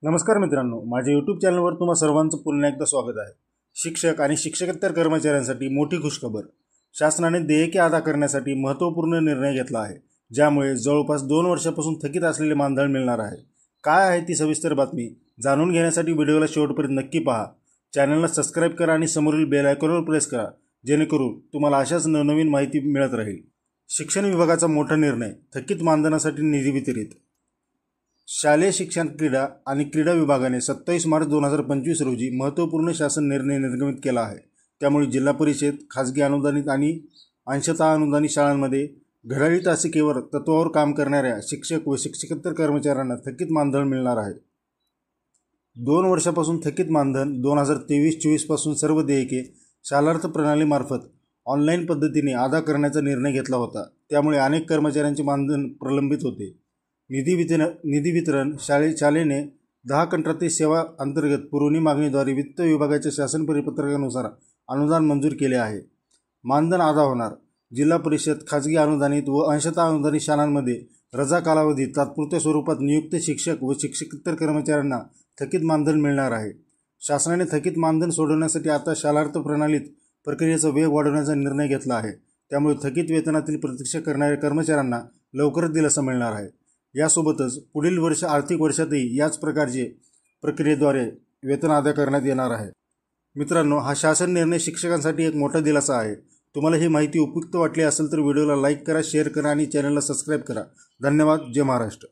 नमस्कार मित्रांनो, माझ्या यूट्यूब चॅनलवर तुम्हा सर्वांचं पुन्हा एकदा स्वागत आहे। शिक्षक आणि शिक्षकेतर कर्मचाऱ्यांसाठी मोठी खुशखबर। शासनाने देयके अदा करण्यासाठी महत्त्वपूर्ण निर्णय घेतला आहे, ज्यामुळे जवळपास 2 वर्षांपासून थकीत असलेले मानधन मिळणार आहे। काय आहे ती सविस्तर बातमी जाणून घेण्यासाठी व्हिडिओला शेवटपर्यंत नक्की पहा। चॅनलला सबस्क्राइब करा आणि समोरील बेल आयकॉनवर प्रेस करा, जेणेकरून तुम्हाला अशाच नवनवीन माहिती मिळत राहील। शिक्षण विभागाचा मोठा निर्णय, थकीत मानधनासाठी निधी वितरित। शालेय शिक्षण क्रीडा आणि क्रीडा विभागाने 27 मार्च 2025 रोजी महत्त्वपूर्ण शासन निर्णय निर्गमित केला आहे। त्यामुळे जिल्हा परिषद, खाजगी अनुदानित आणि अंशतः अनुदानित शाळांमध्ये घड्याळी तासिकेवर तत्त्वावर काम करणाऱ्या शिक्षक व शिक्षकेतर कर्मचाऱ्यांना थकीत मानधन मिळणार आहे। 2 वर्षांपासून थकीत मानधन 2023-24 पासून सर्व देयके शालार्थ प्रणालीमार्फत ऑनलाईन पद्धतीने अदा करण्याचा निर्णय घेतला होता। त्यामुळे अनेक कर्मचाऱ्यांचे मानधन प्रलंबित होते। निधी वितरण शाळेने 10 कंत्राटी सेवा अंतर्गत पुरवणी मागणीद्वारे वित्त विभागाच्या शासन परिपत्रकानुसार अनुदान मंजूर केले आहे। मानधन अदा होणार। जिल्हा परिषद, खाजगी अनुदानित व अंशतः अनुदानित शाळांमध्ये रजा कालावधीत तात्पुरत्या स्वरूपात नियुक्त शिक्षक व शिक्षकेतर कर्मचाऱ्यांना थकीत मानधन मिळणार आहे। शासनाने थकीत मानधन सोडवण्यासाठी आता शालार्थ प्रणालीत प्रक्रियेचा वेग वाढवण्याचा निर्णय घेतला आहे। त्यामुळे थकीत वेतनातील प्रतीक्षा करणाऱ्या कर्मचाऱ्यांना लवकरच दिलासा मिळणार आहे। यासोबतच पुढील आर्थिक वर्षातही याच प्रकारचे प्रक्रियेद्वारे वेतन अदा करण्यात येणार आहे। मित्रांनो, हा शासन निर्णय शिक्षकांसाठी एक मोठा दिलासा आहे। तुम्हाला ही माहिती उपयुक्त वाटली असेल तर व्हिडिओला लाईक करा, शेअर करा आणि चॅनलला सबस्क्राइब करा। धन्यवाद। जय महाराष्ट्र।